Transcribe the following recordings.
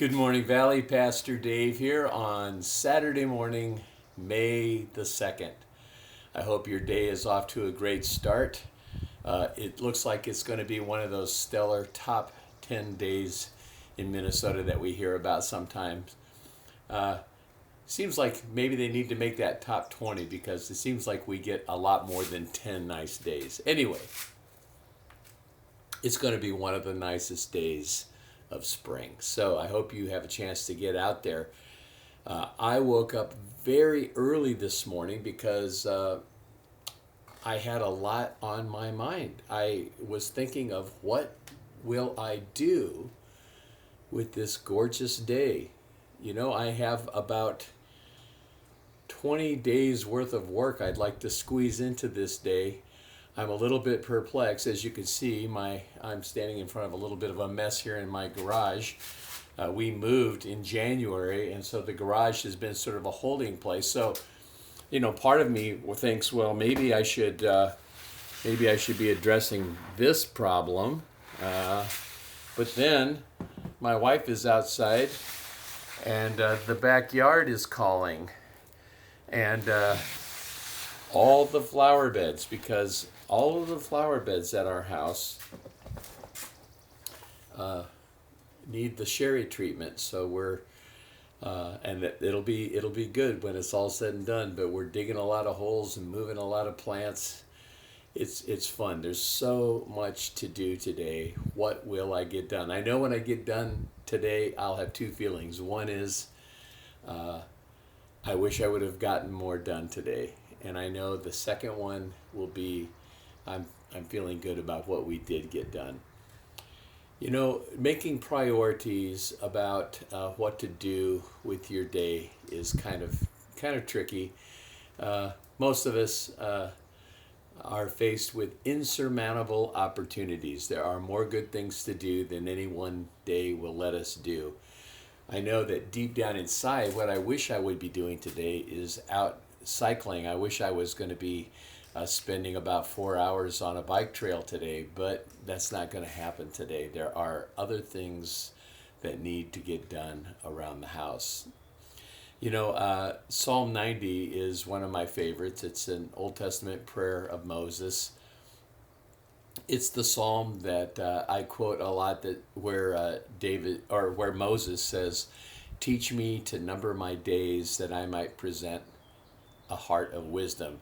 Good morning, Valley. Pastor Dave here on Saturday morning, May the 2nd. I hope your day is off to a great start. It looks like it's going to be one of those stellar top 10 days in Minnesota that we hear about sometimes. Seems like maybe they need to make that top 20 because it seems like we get a lot more than 10 nice days. Anyway, it's going to be one of the nicest days of spring. So I hope you have a chance to get out there. I woke up very early this morning because I had a lot on my mind. I was thinking of what will I do with this gorgeous day. You know, I have about 20 days worth of work I'd like to squeeze into this day. I'm a little bit perplexed. As you can see, I'm standing in front of a little bit of a mess here in my garage. We moved in January, and so the garage has been sort of a holding place. So, you know, part of me thinks, well, maybe I should be addressing this problem. But then my wife is outside, and the backyard is calling, and all the flower beds, because all of the flower beds at our house need the sherry treatment. So we're and it'll be good when it's all said and done. But we're digging a lot of holes and moving a lot of plants. It's fun. There's so much to do today. What will I get done? I know when I get done today, I'll have two feelings. One is I wish I would have gotten more done today. And I know the second one will be I'm feeling good about what we did get done. You know, making priorities about what to do with your day is kind of tricky. Most of us are faced with insurmountable opportunities. There are more good things to do than any one day will let us do. I know that deep down inside, what I wish I would be doing today is out cycling. I wish I was going to be spending about 4 hours on a bike trail today, but that's not going to happen today. There are other things that need to get done around the house. You know, Psalm 90 is one of my favorites. It's an Old Testament prayer of Moses. It's the psalm that I quote a lot, that where Moses says, "Teach me to number my days that I might present a heart of wisdom."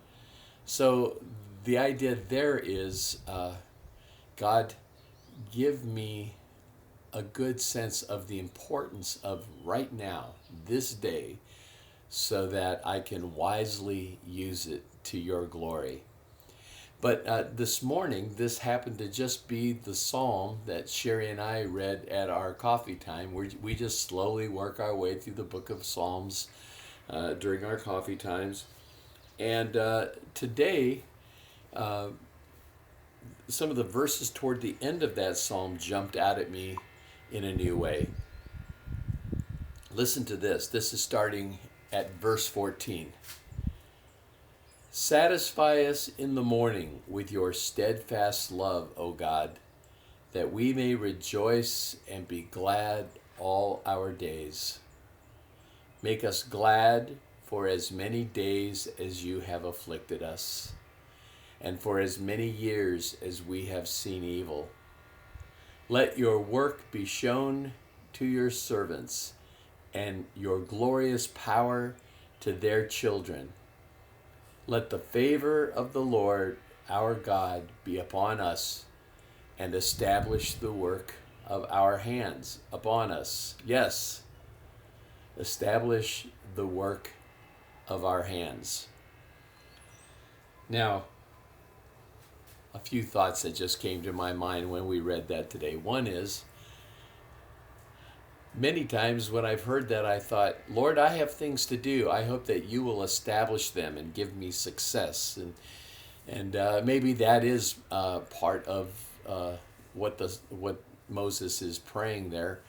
So the idea there is, God, give me a good sense of the importance of right now, this day, so that I can wisely use it to your glory. But this morning, this happened to just be the psalm that Sherry and I read at our coffee time. We just slowly work our way through the book of Psalms during our coffee times. And today, some of the verses toward the end of that psalm jumped out at me in a new way. Listen to this. This is starting at verse 14. "Satisfy us in the morning with your steadfast love, O God, that we may rejoice and be glad all our days. Make us glad for as many days as you have afflicted us, and for as many years as we have seen evil. Let your work be shown to your servants, and your glorious power to their children. Let the favor of the Lord our God be upon us, and establish the work of our hands upon us." Yes, establish the work of our hands. Now, a few thoughts that just came to my mind when we read that today. One is, many times when I've heard that, I thought, Lord, I have things to do. I hope that you will establish them and give me success. And maybe that is part of what Moses is praying there.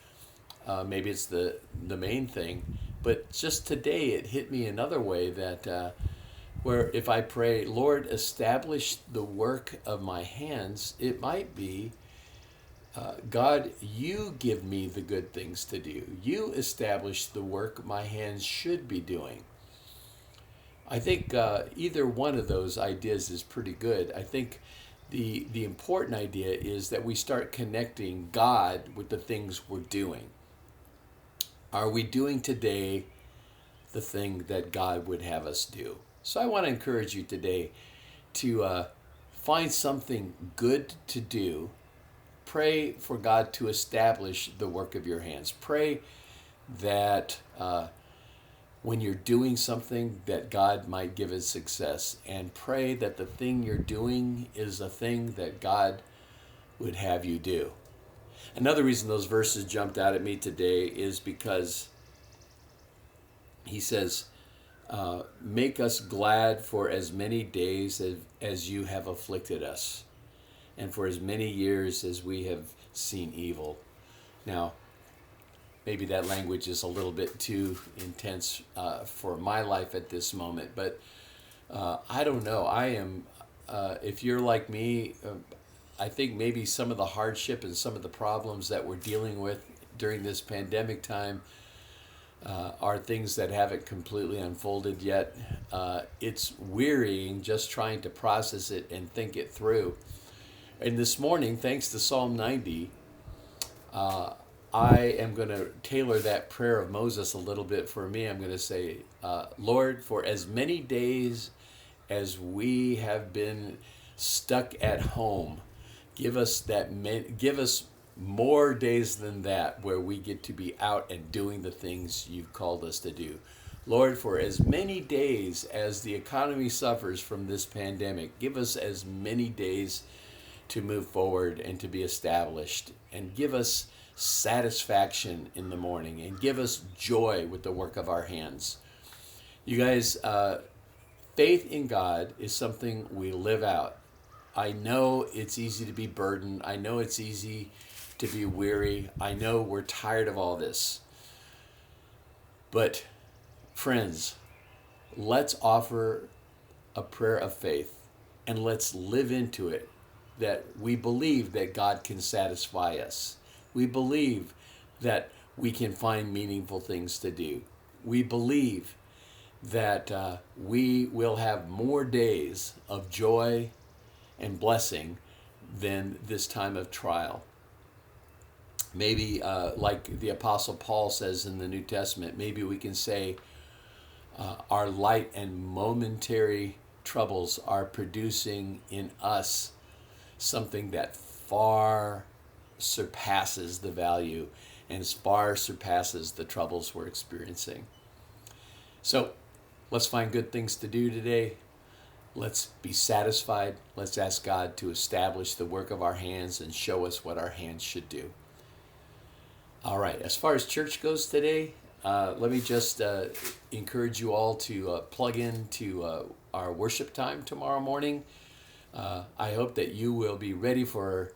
Maybe it's the main thing. But just today, it hit me another way that where if I pray, Lord, establish the work of my hands, it might be God, you give me the good things to do. You establish the work my hands should be doing. I think either one of those ideas is pretty good. I think the important idea is that we start connecting God with the things we're doing. Are we doing today the thing that God would have us do? So I want to encourage you today to find something good to do. Pray for God to establish the work of your hands. Pray that when you're doing something that God might give it success, and pray that the thing you're doing is a thing that God would have you do. Another reason those verses jumped out at me today is because he says, make us glad for as many days as you have afflicted us, and for as many years as we have seen evil. Now, maybe that language is a little bit too intense for my life at this moment, but I don't know. I am, if you're like me, I think maybe some of the hardship and some of the problems that we're dealing with during this pandemic time are things that haven't completely unfolded yet. It's wearying just trying to process it and think it through. And this morning, thanks to Psalm 90, I am going to tailor that prayer of Moses a little bit for me. I'm going to say, Lord, for as many days as we have been stuck at home, give us more days than that where we get to be out and doing the things you've called us to do. Lord, for as many days as the economy suffers from this pandemic, give us as many days to move forward and to be established, and give us satisfaction in the morning, and give us joy with the work of our hands. You guys, faith in God is something we live out. I know it's easy to be burdened. I know it's easy to be weary. I know we're tired of all this. But friends, let's offer a prayer of faith, and let's live into it, that we believe that God can satisfy us. We believe that we can find meaningful things to do. We believe that we will have more days of joy and blessing than this time of trial. Maybe like the Apostle Paul says in the New Testament, maybe we can say our light and momentary troubles are producing in us something that far surpasses the value and far surpasses the troubles we're experiencing. So let's find good things to do today. Let's be satisfied. Let's ask God to establish the work of our hands and show us what our hands should do. All right, as far as church goes today, let me just encourage you all to plug into our worship time tomorrow morning. I hope that you will be ready for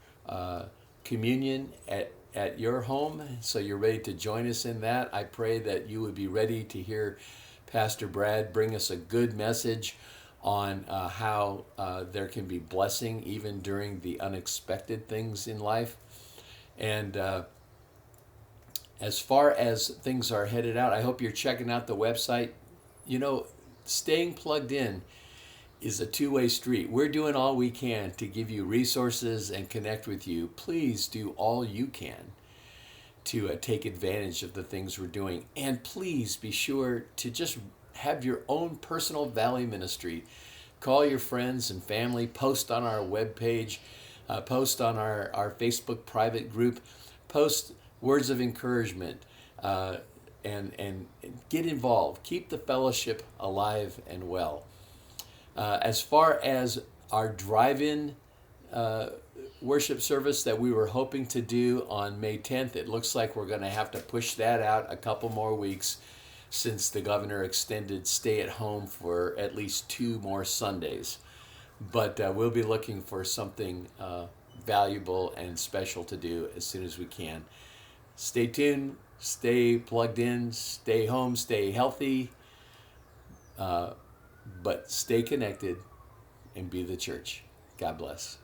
communion at your home, so you're ready to join us in that. I pray that you would be ready to hear Pastor Brad bring us a good message on how there can be blessing even during the unexpected things in life. And as far as things are headed out, I hope you're checking out the website. You know, staying plugged in is a two-way street. We're doing all we can to give you resources and connect with you. Please do all you can to take advantage of the things we're doing. And please be sure to just have your own personal Valley ministry. Call your friends and family, post on our webpage, post on our Facebook private group, post words of encouragement, and get involved. Keep the fellowship alive and well. As far as our drive-in worship service that we were hoping to do on May 10th, it looks like we're going to have to push that out a couple more weeks since the governor extended stay at home for at least 2 more Sundays. But we'll be looking for something valuable and special to do as soon as we can. Stay tuned, stay plugged in, stay home, stay healthy, but stay connected and be the church. God bless.